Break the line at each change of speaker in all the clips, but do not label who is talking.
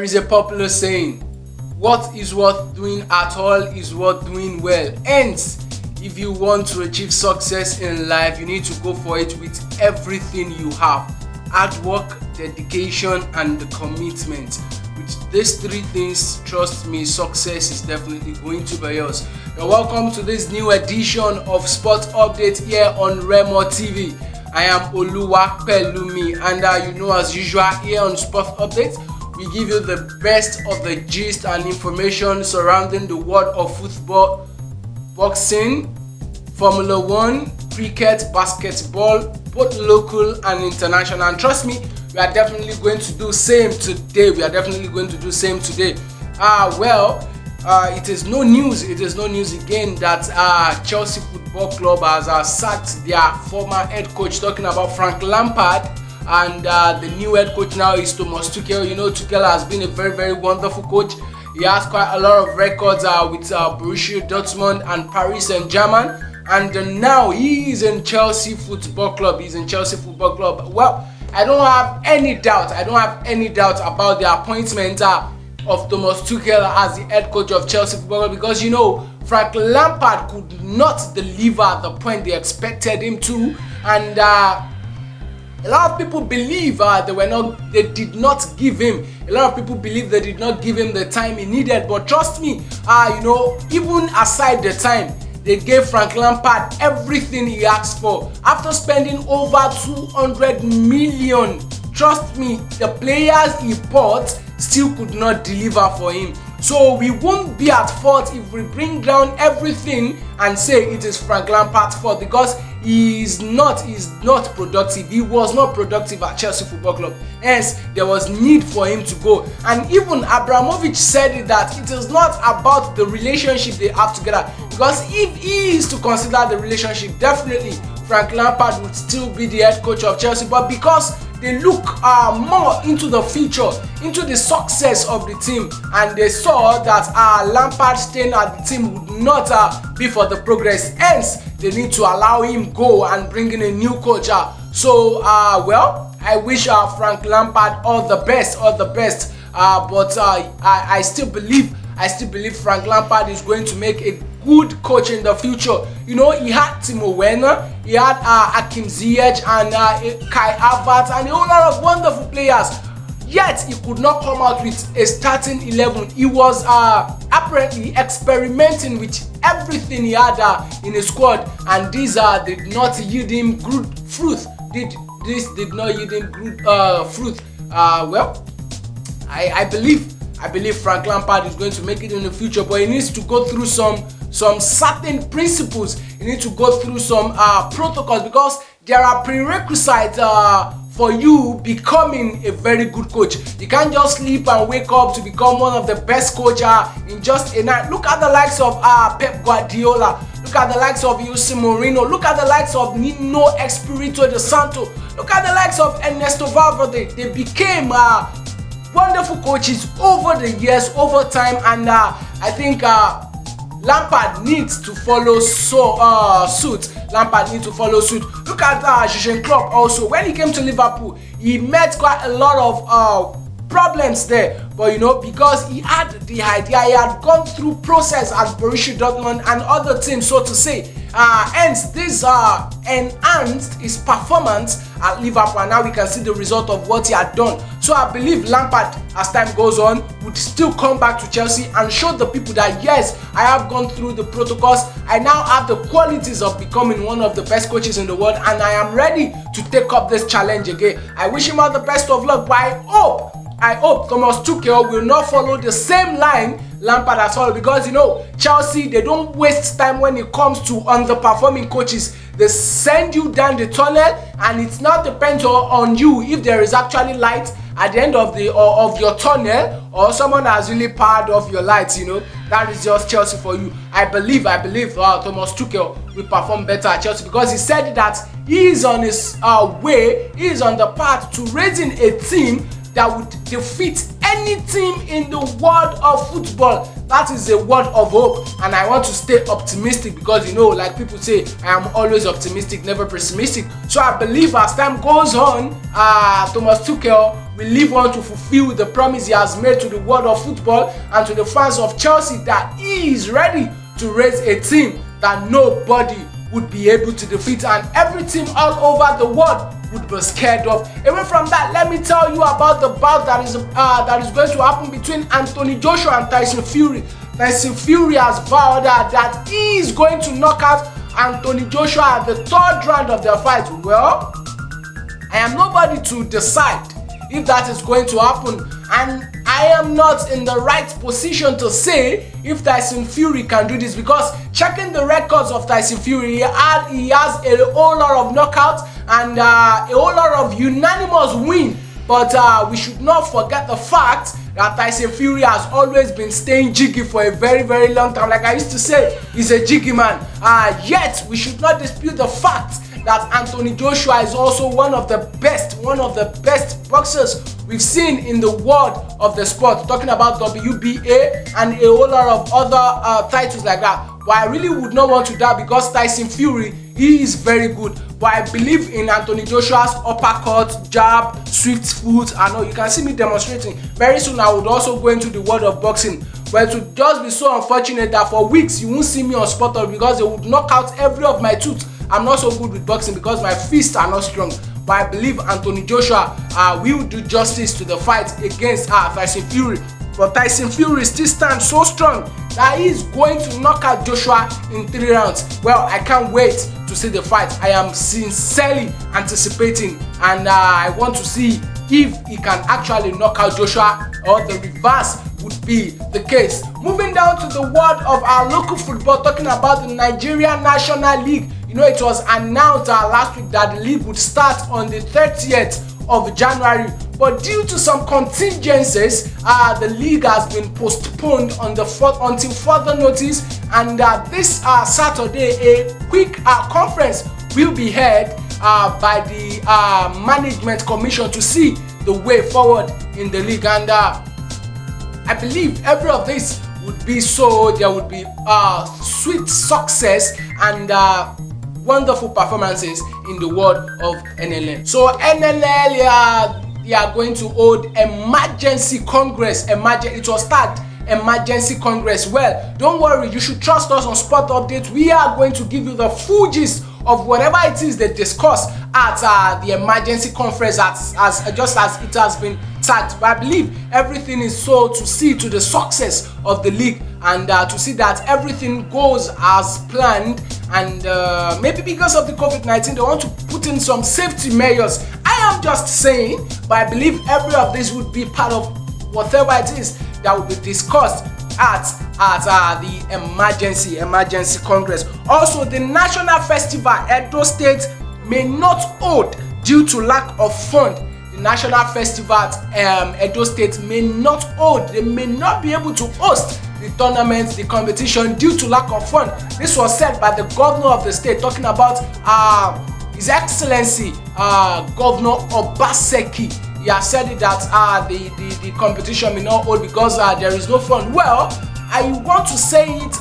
There is a popular saying, what is worth doing at all is worth doing well. Hence, if you want to achieve success in life, you need to go for it with everything you have. Hard work, dedication, and the commitment. With these three things, trust me, success is definitely going to be yours. You're welcome to this new edition of Sports Update here on Remo TV. I am Oluwapelumi, and as usual here on Sports Update, we give you the best of the gist and information surrounding the world of football, boxing, Formula 1, cricket, basketball, both local and international. And trust me, we are definitely going to do same today. It is no news again that Chelsea Football Club has sacked their former head coach, talking about Frank Lampard, and the new head coach now is Thomas Tuchel. Tuchel has been a very, very wonderful coach. He has quite a lot of records with Borussia Dortmund and Paris Saint-Germain, and now he is in Chelsea Football Club. Well, I don't have any doubt about the appointment of Thomas Tuchel as the head coach of Chelsea Football Club, because Frank Lampard could not deliver at the point they expected him to, and a lot of people believe they did not give him the time he needed. But trust me, even aside the time, they gave Frank Lampard everything he asked for. After spending over 200 million, trust me, the players he bought still could not deliver for him. So we won't be at fault if we bring down everything and say it is Frank Lampard's fault, because he is not productive. He was not productive at Chelsea Football Club. Hence, there was need for him to go. And even Abramovich said it, that it is not about the relationship they have together. Because if he is to consider the relationship, definitely Frank Lampard would still be the head coach of Chelsea. But because they look more into the future, into the success of the team, and they saw that Lampard staying at the team would not be for the progress. Hence, they need to allow him go and bring in a new coach. I wish Frank Lampard all the best. But I still believe Frank Lampard is going to make a good coach in the future. He had Timo Werner, he had Hakim Ziyech, and Kai Havertz, and a whole lot of wonderful players. Yet he could not come out with a starting 11. He was apparently experimenting with everything he had in his squad, and these did not yield him good fruit. I believe Frank Lampard is going to make it in the future, but he needs to go through some certain principles. He needs to go through some protocols, because there are prerequisites for you becoming a very good coach. You can't just sleep and wake up to become one of the best coaches in just a night. Look at the likes of Pep Guardiola. Look at the likes of Jose Mourinho. Look at the likes of Nuno Espirito de Santo. Look at the likes of Ernesto Valverde. They became wonderful coaches over the years, over time, and I think Lampard needs to follow suit. Look at Jurgen Klopp also. When he came to Liverpool, he met quite a lot of problems there, but because he had the idea, he had gone through process at Borussia Dortmund and other teams, so to say. Hence, this enhanced his performance at Liverpool, and now we can see the result of what he had done. So I believe Lampard, as time goes on, would still come back to Chelsea and show the people that yes, I have gone through the protocols. I now have the qualities of becoming one of the best coaches in the world, and I am ready to take up this challenge again. I wish him all the best of luck, but I hope Thomas Tuchel will not follow the same line Lampard has followed, because Chelsea, they don't waste time when it comes to underperforming coaches. They send you down the tunnel, and it's not depends on you if there is actually light at the end of your tunnel, or someone has really powered off your lights. That is just Chelsea for you. I believe Thomas Tuchel will perform better at Chelsea, because he said that he is on his way, he is on the path to raising a team that would defeat any team in the world of football, that is a word of hope. And I want to stay optimistic because, you know, like people say, I am always optimistic, never pessimistic. So I believe as time goes on, Thomas Tuchel will live on to fulfill the promise he has made to the world of football and to the fans of Chelsea, that he is ready to raise a team that nobody would be able to defeat, and every team all over the world would be scared of. Away from that, let me tell you about the bout that is going to happen between Anthony Joshua and Tyson Fury. Tyson Fury has vowed that he is going to knock out Anthony Joshua at the 3rd round of their fight. Well, I am nobody to decide if that is going to happen, and I am not in the right position to say if Tyson Fury can do this, because checking the records of Tyson Fury, he has a whole lot of knockouts and a whole lot of unanimous win. But we should not forget the fact that Tyson Fury has always been staying jiggy for a very, very long time. Like I used to say, he's a jiggy man. Yet we should not dispute the fact that Anthony Joshua is also one of the best boxers we've seen in the world of the sport. Talking about WBA and a whole lot of other titles like that. But I really would not want to doubt, because Tyson Fury, he is very good. But I believe in Anthony Joshua's uppercut, jab, swift foot. I know you can see me demonstrating. Very soon I would also go into the world of boxing. But it would just be so unfortunate that for weeks you won't see me on Sport Up, because they would knock out every of my tooth. I'm not so good with boxing because my fists are not strong. But I believe Anthony Joshua will do justice to the fight against Tyson Fury. But Tyson Fury still stands so strong that he is going to knock out Joshua in 3 rounds. Well, I can't wait to see the fight. I am sincerely anticipating, and I want to see if he can actually knock out Joshua, or the reverse would be the case. Moving down to the world of our local football, talking about the Nigerian National League. You know, it was announced last week that the league would start on the 30th of January, but due to some contingencies, the league has been postponed until further notice. And this Saturday, a quick conference will be held by the management commission to see the way forward in the league. And I believe every of this would be so there would be sweet success and wonderful performances in the world of NLL. So NLL, they are going to hold emergency congress. It was start emergency congress. Well, don't worry, you should trust us on Sport Update. We are going to give you the full gist of whatever it is they discuss at the emergency conference, just as it has been tagged. But I believe everything is so to see to the success of the league, and to see that everything goes as planned. And maybe because of the COVID-19, they want to put in some safety measures. I am just saying, but I believe every of this would be part of whatever it is that will be discussed at the emergency congress. Also, the national festival Edo State may not hold due to lack of fund. The national festival Edo State may not hold. They may not be able to host the tournament, the competition, due to lack of fund. This was said by the governor of the state, talking about His Excellency Governor Obaseki. He has said it that the competition may not hold because there is no fund. Well, I want to say it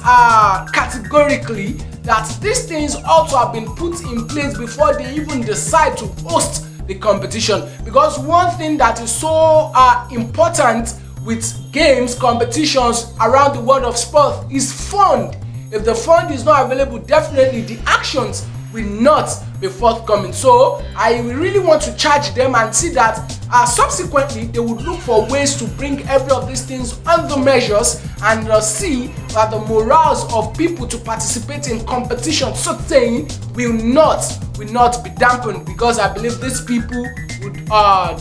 categorically that these things ought to have been put in place before they even decide to host the competition. Because one thing that is so important with games, competitions around the world of sport is fund. If the fund is not available, definitely the actions will not be forthcoming. So I really want to charge them and see that subsequently they would look for ways to bring every of these things under measures, and see that the morals of people to participate in competition, so saying, will not be dampened, because I believe these people would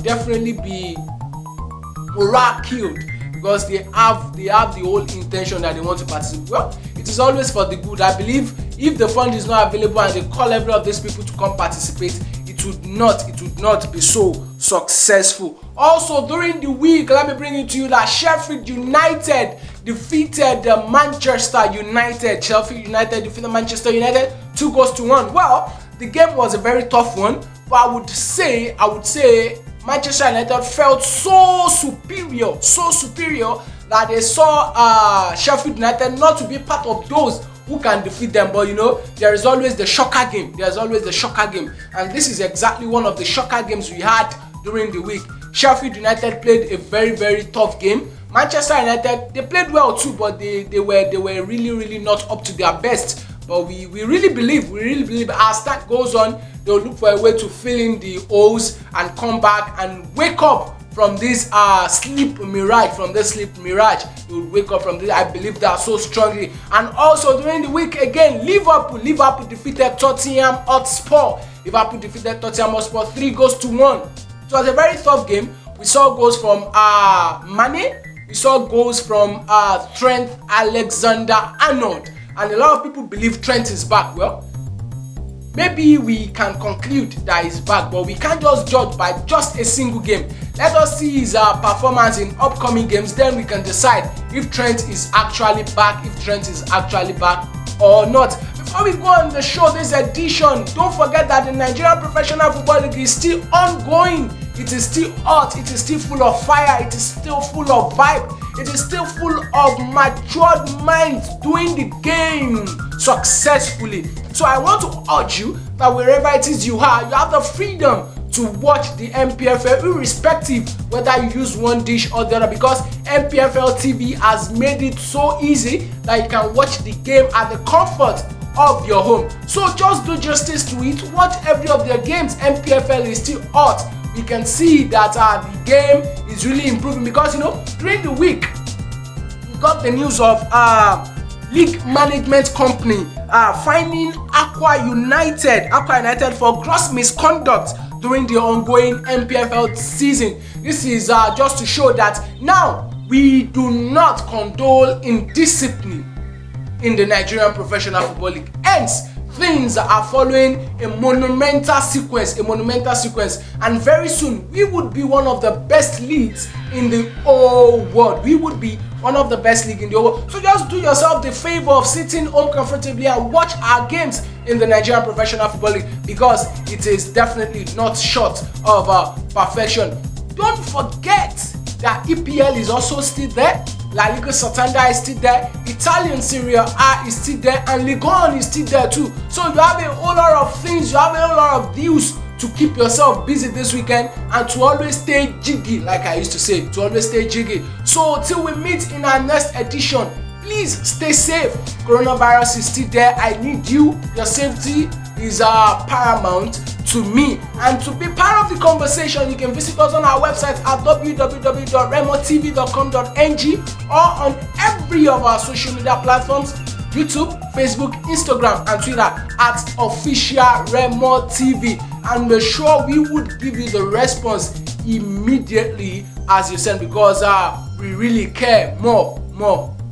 definitely be morale killed, because they have the whole intention that they want to participate. Well, it is always for the good. I believe if the fund is not available and they call every of these people to come participate, it would not be so successful. Also, during the week, let me bring it to you that Sheffield United defeated Manchester United. Sheffield United defeated Manchester United 2-1. Well, the game was a very tough one, but I would say Manchester United felt so superior that they saw Sheffield United not to be part of those who can defeat them. But there is always the shocker game. And this is exactly one of the shocker games we had during the week. Sheffield United played a very, very tough game. Manchester United, they played well too, but they were really not up to their best. But we really believe as time goes on, they'll look for a way to fill in the holes and come back and wake up from this sleep mirage. They will wake up from this. I believe that so strongly. And also during the week again, Liverpool defeated Tottenham Hotspur. 3-1. It was a very tough game. We saw goals from Mane. We saw goals from Trent Alexander-Arnold. And a lot of people believe Trent is back. Well, maybe we can conclude that he's back, but we can't just judge by just a single game. Let us see his performance in upcoming games, then we can decide if Trent is actually back, or not. Before we go on the show this edition, don't forget that the Nigerian Professional Football League is still ongoing. It is still hot, it is still full of fire, it is still full of vibe, it is still full of matured minds doing the game successfully. So I want to urge you that wherever it is you are, you have the freedom to watch the MPFL, irrespective whether you use one dish or the other, because MPFL TV has made it so easy that you can watch the game at the comfort of your home. So just do justice to it, watch every of their games. MPFL is still hot. We can see that the game is really improving, because during the week we got the news of league management company finding Aqua United for gross misconduct during the ongoing MPFL season. This is just to show that now we do not condone indiscipline in the Nigerian Professional Football League. Hence, things are following a monumental sequence, and very soon we would be one of the best leagues in the whole world. So just do yourself the favor of sitting home comfortably and watch our games in the Nigerian Professional Football League, because it is definitely not short of perfection. Don't forget that EPL is also still there. La Liga Santander is still there, Italian Serie A is still there, and Ligue 1 is still there too. So you have a whole lot of things, you have a whole lot of deals to keep yourself busy this weekend, and to always stay jiggy, like I used to say, So till we meet in our next edition, please stay safe. Coronavirus is still there. I need you. Your safety is paramount to me. And to be part of the conversation, you can visit us on our website at www.remotv.com.ng or on every of our social media platforms: YouTube, Facebook, Instagram, and Twitter at Officialremotv. And make sure we would give you the response immediately as you send, because we really care more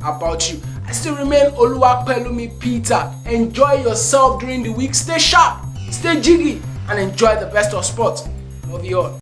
about you. I still remain Oluwapelumi Peter. Enjoy yourself during the week. Stay sharp, stay jiggy, and enjoy the best of sports. Love you all.